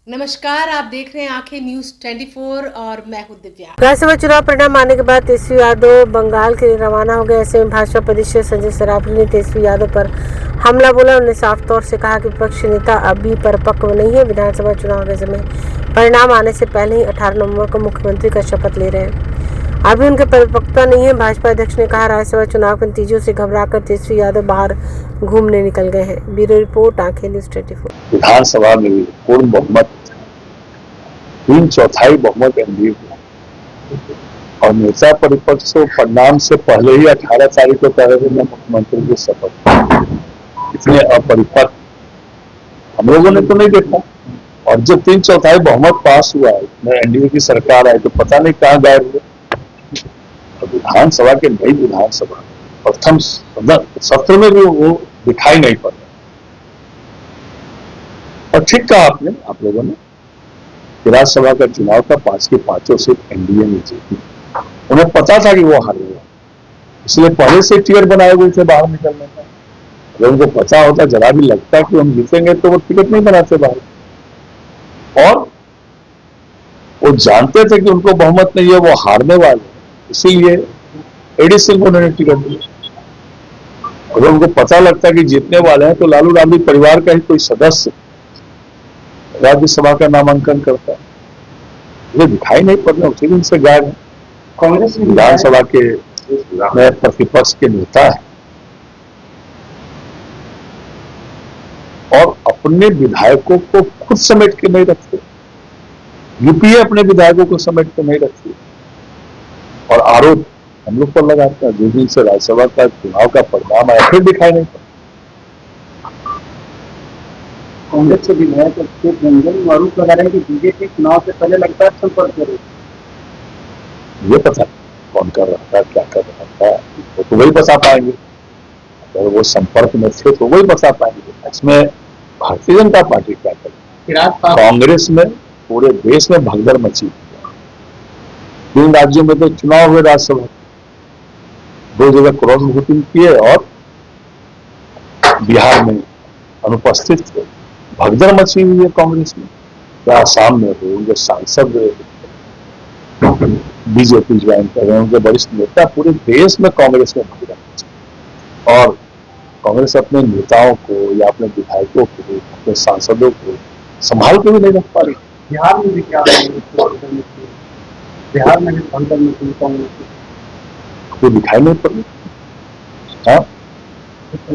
नमस्कार, आप देख रहे हैं आंखें न्यूज 24 और मैं हूं दिव्या। राज्यसभा चुनाव परिणाम आने के बाद तेजस्वी यादव बंगाल के लिए रवाना हो गए। ऐसे में भाजपा प्रदेश संजय सरावगी ने तेजस्वी यादव पर हमला बोला। उन्होंने साफ तौर से कहा कि विपक्षी नेता अभी परिपक्व नहीं है। विधानसभा चुनाव के समय परिणाम आने से पहले ही 18 नवंबर को मुख्यमंत्री का शपथ ले रहे हैं। अभी उनके परिपक्वता नहीं है। भाजपा अध्यक्ष ने कहा, राज्यसभा चुनाव के नतीजों से घबराकर तेजस्वी यादव बाहर घूमने निकल गए हैं। ब्यूरो रिपोर्ट, आंखें न्यूज 24। विधानसभा में पूर्ण बहुमत 3/4 बहुमत एनडीए और नेता परिपक्ष परिणाम से पहले ही 18 तारीख को कह रहे थे मैं मुख्यमंत्री की शपथ। इतने अपरिपक्व हम लोगों ने तो नहीं देखा। और जब 3/4 बहुमत पास हुआ है, एनडीए की सरकार आई, तो पता नहीं कहाँ गायब हुए। विधानसभा के नई विधानसभा प्रथम सत्र में भी वो दिखाई नहीं पड़ रहा। और ठीक कहा आपने, आप लोगों ने, राज्यसभा का चुनाव था, 5 की 5 सीट एनडीए ने जीती। उन्हें पता था कि वो हारेगा, इसलिए पहले से टिकट बनाए हुए थे बाहर निकलने का। अगर उनको पता होता, जरा भी लगता कि हम जीतेंगे, तो वो टिकट नहीं बनाते बाहर। और वो जानते थे कि उनको बहुमत नहीं है, वो हारने वाले, इसीलिए एडीसी को उन्होंने टिकट दिया। अगर उनको पता लगता कि जीतने वाले हैं, तो लालू राबड़ी परिवार का ही कोई सदस्य राज्यसभा का नामांकन करता है। ये दिखाई नहीं पड़ रहा, उसी दिन से गायब है। कांग्रेस विधानसभा के प्रतिपक्ष के नेता है और अपने विधायकों को खुद समेट के नहीं रखते। यूपीए अपने विधायकों को समेट के नहीं रखती और आरोप हम लोग पर लगाता है। जिस दिन से राज्यसभा का चुनाव का परिणाम आया, फिर दिखाई नहीं पड़ा। कांग्रेस के विधायक रंजन आरोप लगा रहे हैं कि बीजेपी चुनाव से पहले लगातार संपर्क कर रही है। ये पता कौन कर रहा था, क्या कर रहा था, वो तो वही बता पाएंगे। अगर वो संपर्क में थे तो वही बता पाएंगे। इसमें भारतीय जनता पार्टी क्या करे? कांग्रेस में पूरे देश में भगदड़ मची। 3 राज्यों में तो चुनाव हुए राज्यसभा, 2 जगह क्रॉस वोटिंग किए और बिहार में अनुपस्थित थे। भगदड़ मची हुई है कांग्रेस में। क्या आसाम में हो, उनके सांसद बीजेपी ज्वाइन कर रहे हैं, उनके वरिष्ठ नेता, पूरे देश में कांग्रेस में भगदड़ मची। और कांग्रेस अपने नेताओं को या अपने विधायकों को, अपने सांसदों को संभाल के भी नहीं रख पा रही। बिहार में भी क्या, बिहार में भी भगदड़ मची कांग्रेस को दिखाई नहीं पड़ रही।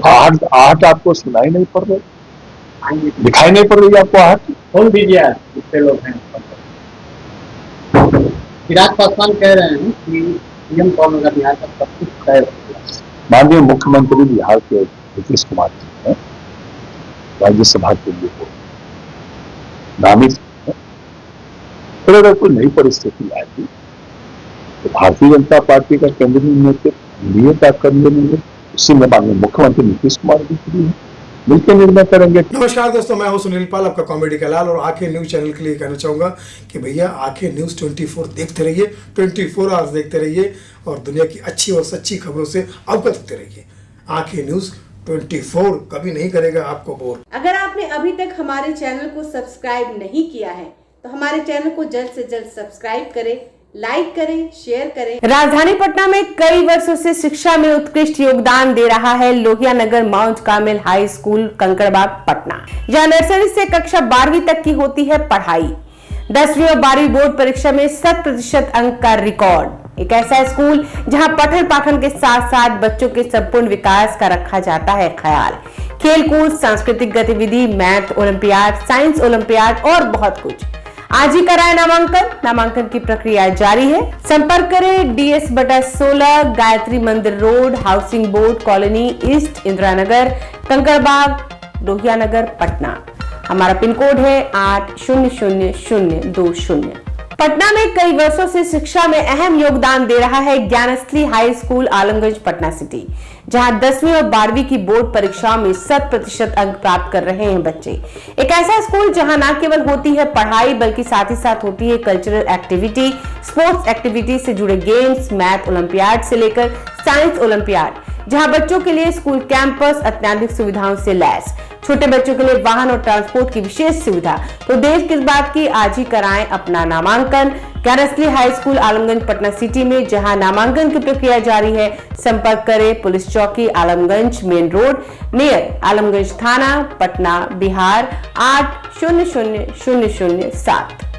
आहट आपको सुनाई नहीं पड़ रही, दिखाई नहीं पड़ रही आपको आहट? खोल दीजिए, जितने लोग हैं। चिराग पासवान कह रहे हैं कि सीएम कौन होगा बिहार का, सब कुछ तय हो गया। माननीय मुख्यमंत्री बिहार के नीतीश कुमार जी हैं, राज्यसभा के लिए वो नामित है। फिर अगर कोई नई परिस्थिति आएगी तो भारतीय जनता पार्टी का केंद्रीय नेतृत्व एनडीए का कर लेंगे। उसी में माननीय मुख्यमंत्री नीतीश कुमार जी भी है, मिलकर निर्णय करेंगे। नमस्कार दोस्तों, मैं हूं सुनील पाल, आपका कॉमेडी का लाल, और आंखें न्यूज चैनल के लिए कहना चाहूंगा कि भैया आंखें न्यूज 24 देखते रहिए, 24 आवर्स देखते रहिए और दुनिया की अच्छी और सच्ची खबरों से अवगत होते रहिए। आंखें न्यूज 24 कभी नहीं करेगा आपको बोर। अगर आपने अभी तक हमारे चैनल को सब्सक्राइब नहीं किया है तो हमारे चैनल को जल्द से जल्द सब्सक्राइब करें, लाइक करें, शेयर करें। राजधानी पटना में कई वर्षों से शिक्षा में उत्कृष्ट योगदान दे रहा है Lohia Nagar Mount Carmel high school, Kankarbagh, Patna. जहां नर्सरी से कक्षा 12वीं तक की होती है पढ़ाई। 10वीं और 12वीं बोर्ड परीक्षा में 100% अंक का रिकॉर्ड। एक ऐसा स्कूल जहां पठन पाठन के साथ साथ बच्चों के संपूर्ण विकास का रखा जाता है ख्याल। खेलकूद, सांस्कृतिक गतिविधि, मैथ ओलंपियाड, साइंस ओलंपियाड और बहुत कुछ। आज ही कराए नामांकन की प्रक्रिया जारी है। संपर्क करें DS/16, Gayatri Mandir road, housing board colony east, Indira Nagar, Kankarbagh, Lohia Nagar, Patna. हमारा पिन कोड है 800020। पटना में कई वर्षों से शिक्षा में अहम योगदान दे रहा है Gyansthali high school, Alamganj, Patna city, जहां 10वीं और 12वीं की बोर्ड परीक्षाओं में 100% अंक प्राप्त कर रहे हैं बच्चे। एक ऐसा स्कूल जहां न केवल होती है पढ़ाई बल्कि साथ ही साथ होती है कल्चरल एक्टिविटी, स्पोर्ट्स एक्टिविटी से जुड़े गेम्स, मैथ ओलंपियाड से लेकर साइंस ओलंपियाड। जहां बच्चों के लिए स्कूल कैंपस अत्याधुनिक सुविधाओं से लैस, छोटे बच्चों के लिए वाहन और ट्रांसपोर्ट की विशेष सुविधा। तो देर किस बात की, आज ही कराएं अपना नामांकन Gyansthali high school Alamganj Patna city में, जहां नामांकन की प्रक्रिया जारी है। संपर्क करें पुलिस चौकी Alamganj main road near Alamganj थाना पटना बिहार 800007।